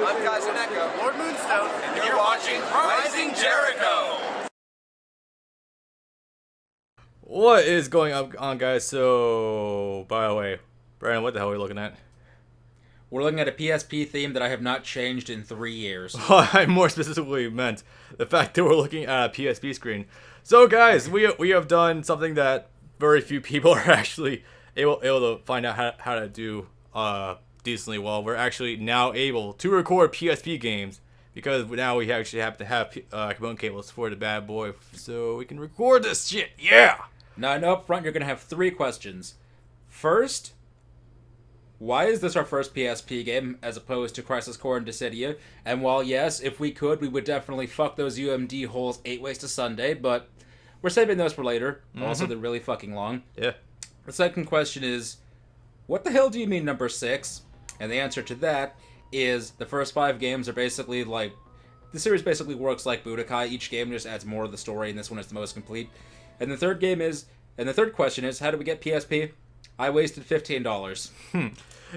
I'm Kazuneko, Lord Moonstone, and you're watching Rising Jericho! What is going on, guys? So, by the way, Brian, what the hell are we looking at? We're looking at a PSP theme that I have not changed in 3 years. I more specifically meant the fact that we're looking at a PSP screen. So, guys, we have done something that very few people are actually able to find out how to do decently well. We're actually now able to record PSP games because now we actually have to have component cables for the bad boy, so we can record this shit. Yeah. Now, I know up front you're going to have 3 questions. First, why is this our first PSP game as opposed to Crisis Core and Dissidia? And while yes, if we could, we would definitely fuck those UMD holes 8 ways to Sunday, but we're saving those for later. Also, they're really fucking long. Yeah. The second question is, what the hell do you mean number 6? And the answer to that is the first 5 games are basically like... The series basically works like Budokai. Each game just adds more to the story, and this one is the most complete. And the third question is, how do we get PSP? I wasted $15.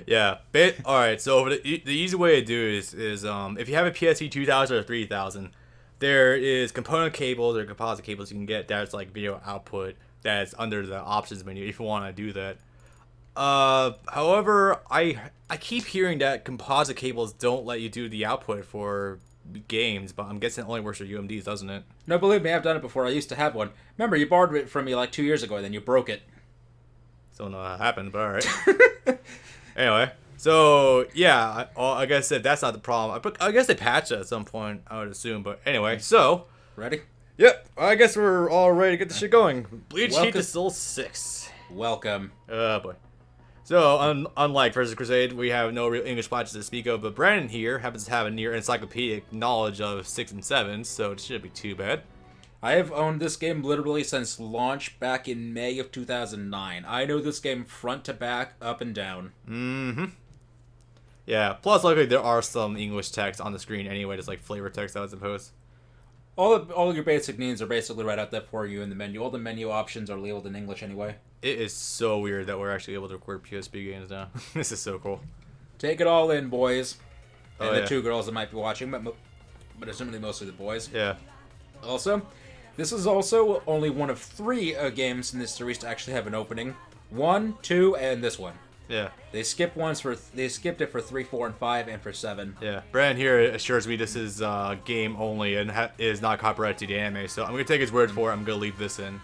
Yeah. Alright, so the easy way to do is if you have a PSP 2000 or 3000, there is component cables or composite cables you can get that's like video output that's under the options menu if you want to do that. However, I keep hearing that composite cables don't let you do the output for games, but I'm guessing it only works for UMDs, doesn't it? No, believe me, I've done it before. I used to have one. Remember, you borrowed it from me like 2 years ago, and then you broke it. Don't know how it happened, but alright. Anyway, so yeah, I guess that's not the problem. I guess they patched it at some point, I would assume, but anyway, so... Ready? Yep, I guess we're all ready to get this shit going. Bleach Heat to Soul 6. Welcome. Oh boy. So, unlike Versus Crusade, we have no real English patches to speak of, but Brandon here happens to have a near encyclopedic knowledge of 6 and 7, so it shouldn't be too bad. I have owned this game literally since launch back in May of 2009. I know this game front to back, up and down. Mm-hmm. Yeah, plus luckily there are some English text on the screen anyway, just like flavor text, I would suppose. All your basic needs are basically right out there for you in the menu. All the menu options are labeled in English anyway. It is so weird that we're actually able to record PSP games now. This is so cool. Take it all in, boys. And Oh, the 2 girls that might be watching, but assumably mostly the boys. Yeah. Also, this is also only one of 3 games in this series to actually have an opening. 1, 2, and this one. Yeah. They skipped it for 3, 4, and 5, and for 7. Yeah. Brandon here assures me this is game only and is not copyrighted to the anime, so I'm going to take his word for it. I'm going to leave this in,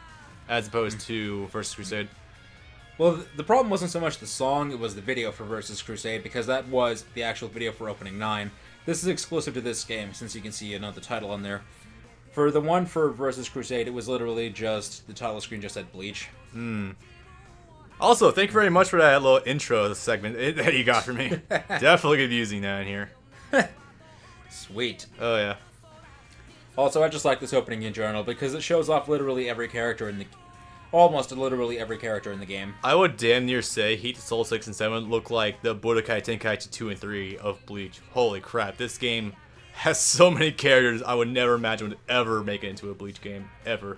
as opposed to Versus Crusade. Well, the problem wasn't so much the song, it was the video for Versus Crusade, because that was the actual video for Opening 9. This is exclusive to this game, since you can see another title on there. For the one for Versus Crusade, it was literally just, the title screen just said Bleach. Also, thank you very much for that little intro segment that you got for me. Definitely gonna be using that in here. Sweet. Oh, yeah. Also, I just like this opening in general, because it shows off literally every character in the... Almost literally every character in the game. I would damn near say Heat to Soul 6 and 7 look like the Budokai Tenkaichi 2 and 3 of Bleach. Holy crap, this game has so many characters I would never imagine would ever make it into a Bleach game, ever.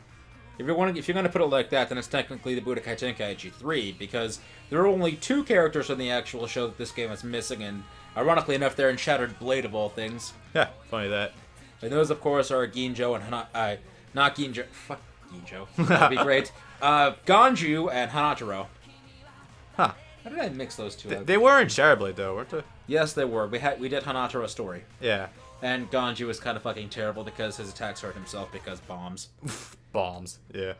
If you're going to put it like that, then it's technically the Budokai Tenkaichi 3, because there are only 2 characters in the actual show that this game is missing, and ironically enough, they're in Shattered Blade of all things. Yeah, funny that. And those, of course, are Ginjo and not Ginjo. Fuck Ginjo. That'd be great. Ganju and Hanataro. Huh. How did I mix those 2 up? They were in Shattered Blade, though, weren't they? Yes, they were. We did Hanataro's story. Yeah. And Ganju was kind of fucking terrible because his attacks hurt himself because bombs. Bombs. Yeah.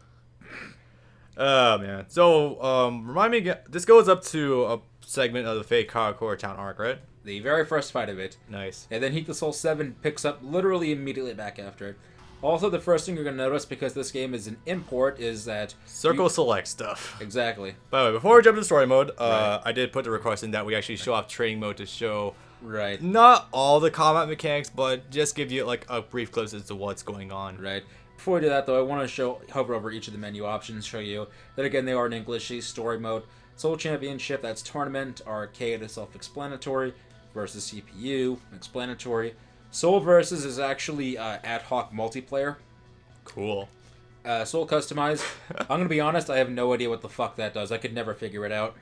Oh, man. So, remind me again, this goes up to a segment of the fake Karakura Town arc, right? The very first fight of it. Nice. And then Heat the Soul 7 picks up literally immediately back after it. Also, the first thing you're going to notice, because this game is an import, is that... Circle select stuff. Exactly. By the way, before we jump into story mode, Right. I did put the request in that we actually show off training mode to show... Right. Not all the combat mechanics, but just give you like a brief glimpse as to what's going on. Right. Before we do that, though, I want to hover over each of the menu options, show you that, again, they are in English. Story mode, Soul Championship, that's Tournament, Arcade is self-explanatory, Versus CPU, explanatory. Soul Versus is actually ad hoc multiplayer. Cool. Soul Customize, I'm going to be honest, I have no idea what the fuck that does. I could never figure it out.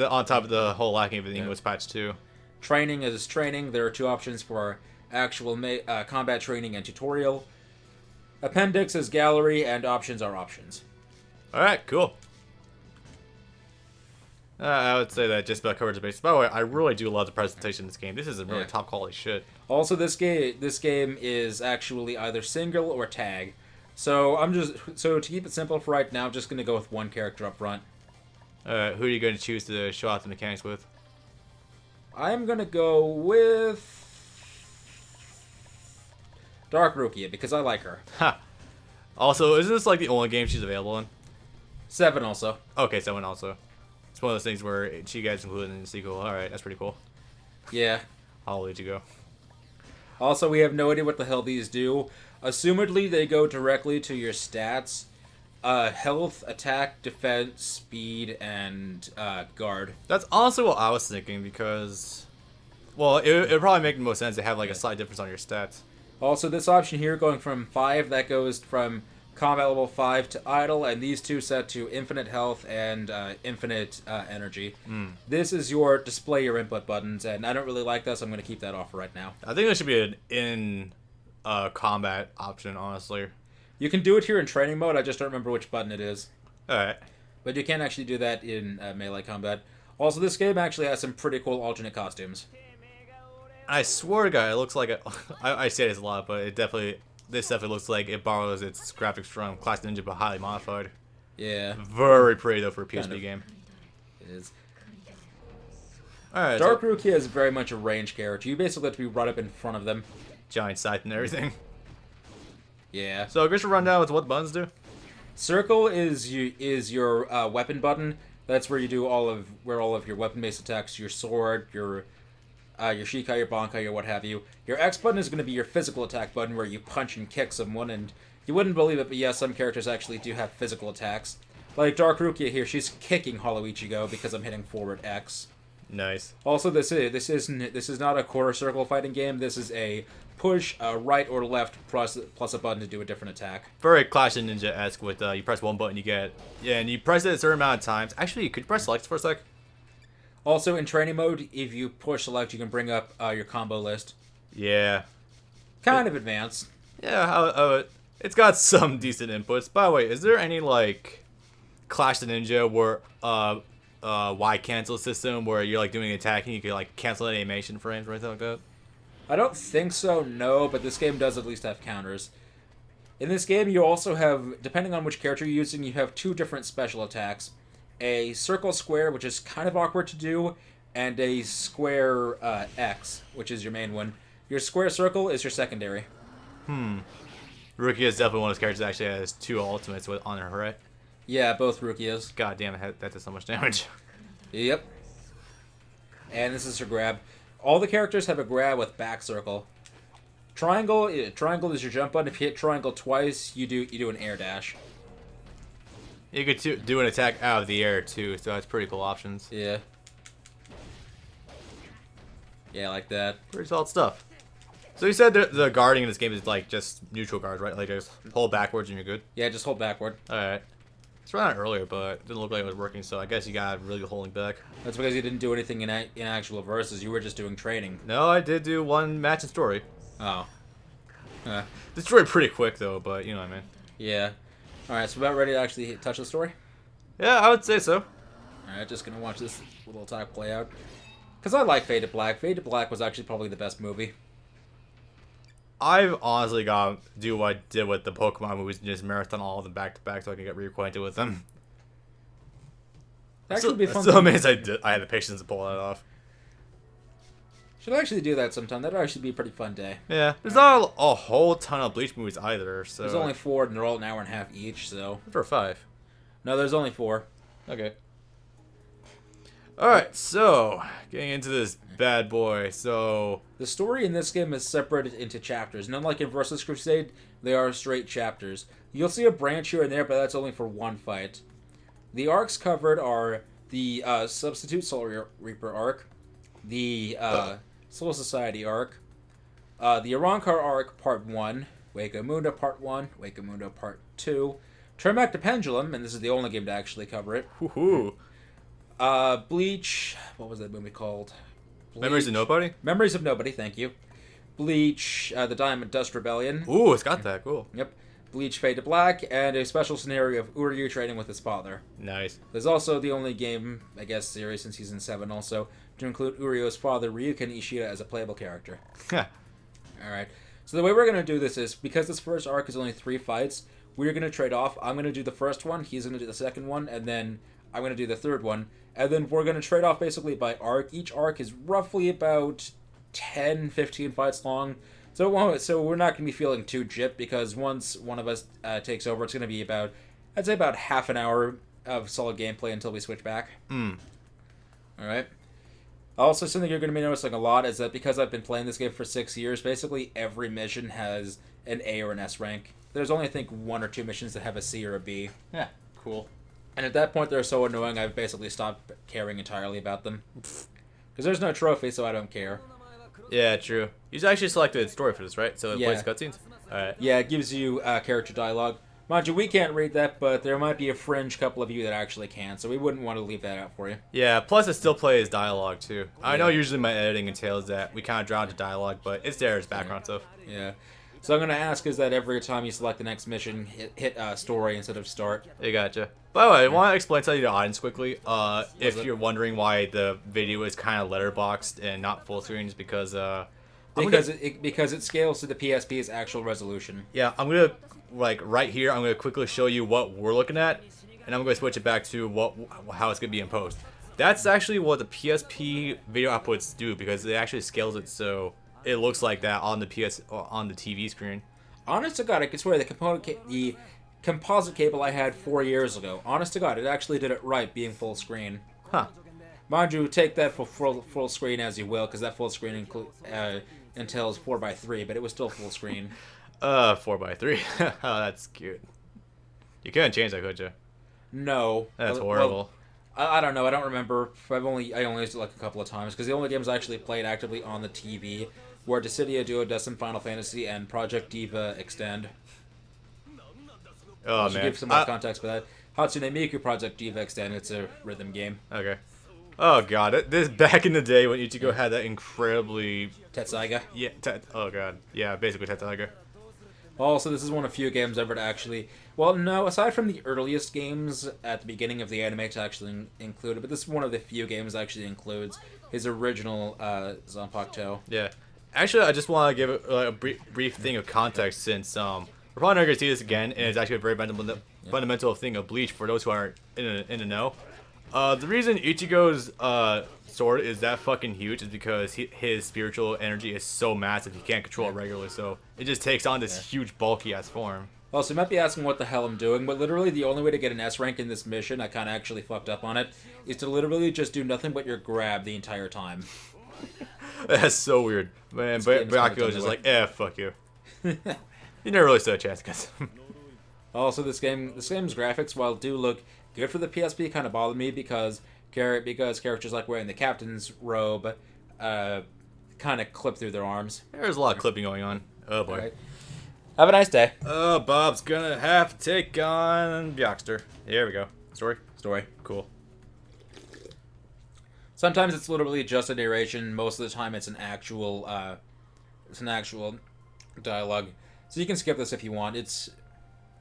On top of the whole lacking of the English patch, too. Training is training. There are 2 options for actual combat training and tutorial. Appendix is gallery, and options are options. All right, cool. I would say that just about covers the bases. By the way, I really do love the presentation of this game. This is really top quality shit. Also, this game is actually either single or tag. So to keep it simple for right now, I'm just gonna go with one character up front. Who are you going to choose to show off the mechanics with? I'm gonna go with Dark Rukia because I like her. Ha. Also, isn't this like the only game she's available in? 7 also. Okay, 7 also. It's one of those things where she gets included in the sequel. All right, that's pretty cool. Yeah. I'll let you go. Also, we have no idea what the hell these do. Assumedly, they go directly to your stats. Health, attack, defense, speed, and guard. That's honestly what I was thinking because, well, it would probably make the most sense to have like a slight difference on your stats. Also, this option here going from 5, that goes from combat level 5 to idle, and these 2 set to infinite health and infinite energy. This is your display your input buttons, and I don't really like this. I'm going to keep that off right now. I think there should be an in combat option, honestly. You can do it here in training mode. I just don't remember which button it is. All right. But you can actually do that in melee combat. Also, this game actually has some pretty cool alternate costumes. I swear to God, it looks like I say this a lot, but this definitely looks like it borrows its graphics from Class Ninja, but highly modified. Yeah. Very pretty though for a PSP Kind of. game. It is. All right. Dark Rukia is very much a range character. You basically have to be right up in front of them. Giant scythe and everything. Yeah. So, just to run down with what buttons do. Circle is your weapon button. That's where you do all of your weapon-based attacks, your sword, your Shikai, your Bankai, your what have you. Your X button is going to be your physical attack button, where you punch and kick someone. And you wouldn't believe it, but yeah, some characters actually do have physical attacks. Like Dark Rukia here, she's kicking Hollow Ichigo because I'm hitting forward X. Nice. Also, this is not a quarter circle fighting game. This is a push, right or left plus a button to do a different attack. Very Clash of Ninja-esque with you press one button, and you press it a certain amount of times. Actually, could you press select for a sec? Also, in training mode, if you push select, you can bring up your combo list. Yeah. Kind of advanced. Yeah, it's got some decent inputs. By the way, is there any like Clash of Ninja where Y cancel system where you're like doing attacking, you can like cancel animation frames or anything like that? I don't think so, no, but this game does at least have counters. In this game, you also have, depending on which character you're using, you have 2 different special attacks. A circle square, which is kind of awkward to do, and a square X, which is your main one. Your square circle is your secondary. Rukia is definitely one of those characters that actually has 2 ultimates on her, right? Yeah, both Rukias. God damn it, that does so much damage. Yep. And this is her grab. All the characters have a grab with back circle. Triangle is your jump button. If you hit triangle twice, you do an air dash. You could do an attack out of the air too, so that's pretty cool options. Yeah. Yeah, like that. Pretty solid stuff. So you said the guarding in this game is like just neutral guards, right? Like just hold backwards and you're good. Yeah, just hold backward. All right. It's run out earlier, but it didn't look like it was working, so I guess you got really holding back. That's because you didn't do anything in actual verses. You were just doing training. No, I did do one match and story. Oh. The story pretty quick though, but you know what I mean. Yeah. All right, so about ready to actually touch the story. Yeah, I would say so. All right, just gonna watch this little attack play out. Cause I like Fade to Black. Fade to Black was actually probably the best movie. I've honestly got to do what I did with the Pokemon movies and just marathon all of them back to back so I can get reacquainted with them. That actually be fun. So amazed I had the patience to pull that off. Should actually do that sometime. That'd actually be a pretty fun day. Yeah, there's not a whole ton of Bleach movies either. So There's only 4, and they're all an hour and a half each. So for 5. no, there's only 4. Okay. Alright, so getting into this bad boy. So The story in this game is separated into chapters. And unlike in Versus Crusade, they are straight chapters. You'll see a branch here and there, but that's only for one fight. The arcs covered are the Substitute Solar Reaper arc, the Soul Society arc, the Arrancar arc Part 1, Wakamunda Part 1, Wakamunda Part 2, Turn Back the Pendulum, and this is the only game to actually cover it. woohoo. Bleach, what was that movie called? Memories of Nobody? Memories of Nobody, thank you. Bleach, the Diamond Dust Rebellion. Ooh, it's got that. Cool. Yep. Bleach Fade to Black, and a special scenario of Uryu training with his father. Nice. There's also the only game, I guess, series in Season 7 also, to include Uryu's father, Ryuken Ishida, as a playable character. Alright. So the way we're going to do this is, because this first arc is only 3 fights, we're going to trade off. I'm going to do the first one, he's going to do the second one, and then I'm going to do the third one. And then we're going to trade off basically by arc. Each arc is roughly about 10, 15 fights long. So we're not going to be feeling too gypped, because once one of us takes over, it's going to be about, I'd say about half an hour of solid gameplay until we switch back. Alright. Also, something you're going to be noticing a lot is that because I've been playing this game for 6 years, basically every mission has an A or an S rank. There's only, I think, 1 or 2 missions that have a C or a B. Yeah, cool. And at that point, they're so annoying, I've basically stopped caring entirely about them. Because there's no trophy, so I don't care. Yeah, true. You actually selected story for this, right? So it Yeah. plays cutscenes? Alright. Yeah, it gives you character dialogue. Mind you, we can't read that, but there might be a fringe couple of you that actually can, so we wouldn't want to leave that out for you. Yeah, plus it still plays dialogue, too. I know usually my editing entails that we kind of draw into dialogue, but it's there as background stuff. Yeah. So I'm going to ask is that every time you select the next mission, hit story instead of start. I gotcha. By the way, I want to explain something to the audience quickly. If it? you're wondering why the video is kind of letterboxed and not full screen, is because Because it scales to the PSP's actual resolution. yeah, I'm gonna like right here. I'm gonna quickly show you what we're looking at, and I'm gonna switch it back to how it's gonna be in post. That's actually what the PSP video outputs do, because it actually scales it so it looks like that on the TV screen. Honest to God, I could swear the composite cable I had 4 years ago. Honest to God, it actually did it right, being full screen. Huh. Mind you, take that for full screen as you will, because that full screen entails 4:3, but it was still full screen. 4:3. Oh, that's cute. You couldn't change that, could you? No. That's Well, horrible. I don't know. I don't remember. I only used it like a couple of times, because the only games I actually played actively on the TV were Dissidia Duodecim Final Fantasy and Project Diva Extend. Oh To man. give some more context for that, Hatsune Miku Project Diva Extend. It's a rhythm game. Okay. Oh god, this back in the day when Ichigo had that incredibly Tetsaiga. yeah. Oh god, yeah, basically Tetsaiga. Also, this is one of few games ever to actually... Well, no, aside from the earliest games at the beginning of the anime to actually include it, but this is one of the few games that actually includes his original Zanpakuto. Yeah. Actually, I just want to give a brief thing of context, since we're probably not going to see this again, and it's actually a very fundamental thing of Bleach for those who aren't in the know. The reason Ichigo's sword is that fucking huge is because his spiritual energy is so massive he can't control it regularly, so it just takes on this huge bulky ass form. Also, you might be asking what the hell I'm doing, but literally the only way to get an S rank in this mission, I kind of actually fucked up on it, is to literally just do nothing but your grab the entire time. That's so weird. Man, Byakuyo's just like, fuck you. You never really stood a chance against him. Also, this game's graphics, while do look good for the PSP, kind of bother me because characters like wearing the captain's robe kind of clip through their arms. There's a lot of clipping going on. Oh boy. Right. Have a nice day. Oh, Bob's gonna have to take on Byakuster. Here we go. Story. Cool. Sometimes it's literally just a narration. Most of the time, it's an actual dialogue. So you can skip this if you want. It's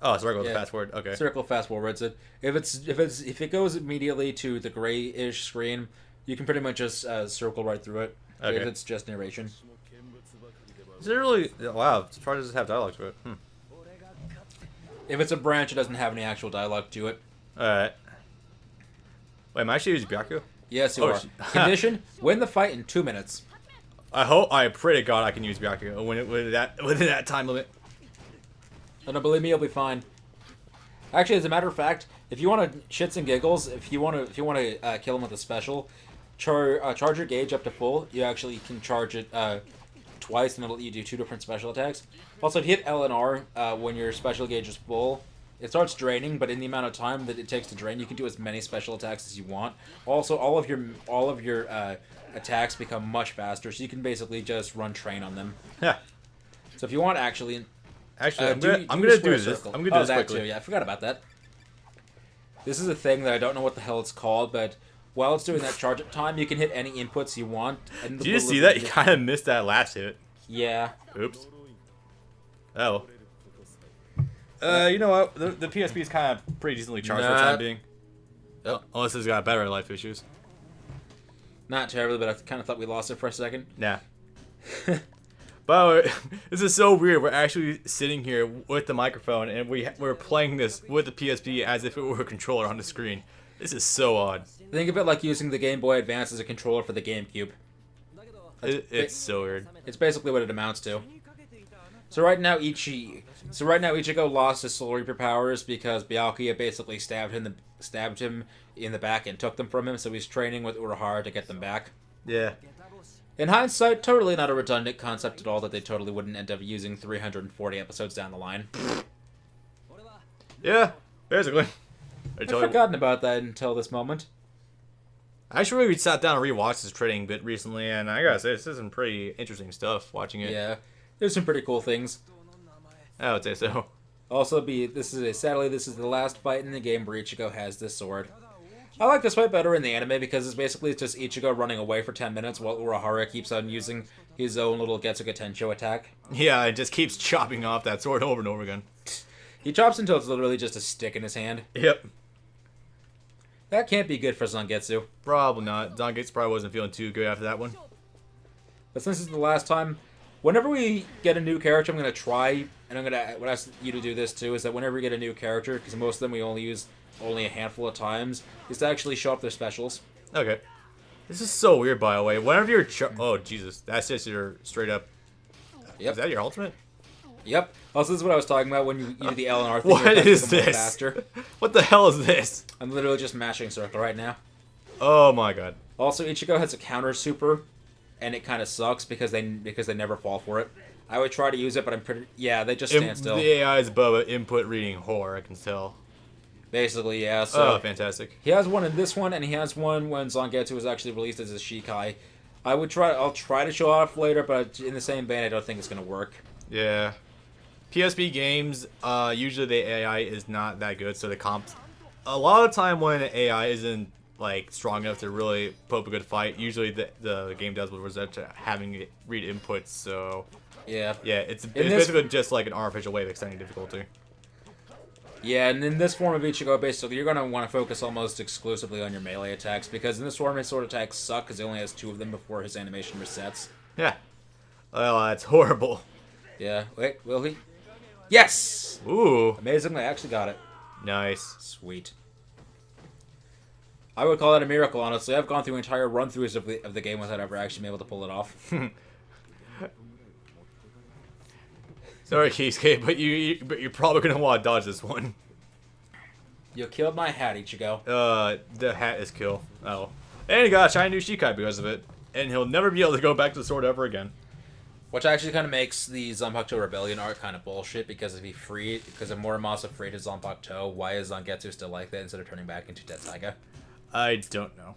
Circle with fast forward. Okay. circle fast forwards it. If it goes immediately to the grayish screen, you can pretty much just circle right through it. Okay. If it's just narration. Is it really? Wow. Surprised it doesn't have dialogue to it. If it's a branch, it doesn't have any actual dialogue to it. Alright. Wait, am I actually using Byakuyo? Yes, you Oh, are. Condition: win the fight in 2 minutes. I pray to God I can use Byakuyo within that time limit. Oh, no, believe me, you'll be fine. Actually, as a matter of fact, if you want to shits and giggles, if you want to kill him with a special, charge your gauge up to full. You actually can charge it twice, and it'll let you do 2 different special attacks. Also, if you hit L and R when your special gauge is full, it starts draining. But in the amount of time that it takes to drain, you can do as many special attacks as you want. Also, all of your attacks become much faster, so you can basically just run train on them. Yeah. So if you want, actually, I'm do gonna square do this. circle. I'm gonna do this that quickly. too. Yeah, I forgot about that. This is a thing that I don't know what the hell it's called, but while it's doing that charge up time, you can hit any inputs you want. And Did you see that? You kind of missed that last hit. Yeah. Oops. Oh. You know what? The PSP is kind of pretty decently charged for the time being. Oh. Unless it's got better life issues. Not terribly, but I kind of thought we lost it for a second. Nah. But this is so weird. We're actually sitting here with the microphone, and we're playing this with the PSP as if it were a controller on the screen. This is so odd. Think of it like using the Game Boy Advance as a controller for the GameCube. It's so weird. It's basically what it amounts to. So right now Ichigo lost his Soul Reaper powers because Byakuya basically stabbed him in the back and took them from him, so he's training with Urahara to get them back. Yeah. In hindsight, totally not a redundant concept at all that they totally wouldn't end up using 340 episodes down the line. Yeah, basically. I'd forgotten about that until this moment. Actually, we sat down and rewatched this training bit recently, and I gotta say, this is some pretty interesting stuff watching it. Yeah, there's some pretty cool things. I would say so. Also, sadly, this is the last fight in the game where Ichigo has this sword. I like this fight better in the anime because it's basically just Ichigo running away for 10 minutes while Urahara keeps on using his own little Getsuga Tensho attack. Yeah, it just keeps chopping off that sword over and over again. He chops until it's literally just a stick in his hand. Yep. That can't be good for Zangetsu. Probably not. Zangetsu probably wasn't feeling too good after that one. But since it's the last time, whenever we get a new character, I'm going to try, and I'm going to ask you to do this too, is that whenever we get a new character, because most of them we only use a handful of times, is to actually show up their specials. Okay. This is so weird, by the way. Whenever you're... oh, Jesus. That's just your straight up... Yep. Is that your ultimate? Yep. Also, this is what I was talking about when you do the L and R thing. What is this? Faster. What the hell is this? I'm literally just mashing circle right now. Oh my god. Also, Ichigo has a counter super, and it kind of sucks because they never fall for it. I would try to use it, but I'm pretty... Yeah, they just stand still. The AI is above it. Input reading whore, I can tell. Basically, yeah. So oh, fantastic. He has one in this one, and he has one when Zangetsu was actually released as a Shikai. I'll try to show off later, but in the same vein, I don't think it's going to work. Yeah. PSP games, usually the AI is not that good, so the comps... A lot of the time when AI isn't like strong enough to really put up a good fight, usually the game does will result to having it read inputs, so... Yeah. Yeah, it's basically just like an artificial way of extending difficulty. Yeah, and in this form of Ichigo, basically, you're going to want to focus almost exclusively on your melee attacks, because in this form, his sword attacks suck, because he only has 2 of them before his animation resets. Yeah. Well, that's horrible. Yeah. Wait, will he? Yes! Ooh. Amazingly, I actually got it. Nice. Sweet. I would call that a miracle, honestly. I've gone through entire run-throughs of the game without ever actually being able to pull it off. Sorry, Keisuke, but you're probably gonna want to dodge this one. You killed my hat, Ichigo. The hat is kill. Oh, and he got a shiny new Shikai because of it, and he'll never be able to go back to the sword ever again. Which actually kind of makes the Zanpakuto Rebellion arc kind of bullshit, because if Muramasa freed his Zanpakuto, why is Zangetsu still like that instead of turning back into Tetsaiga? I don't know.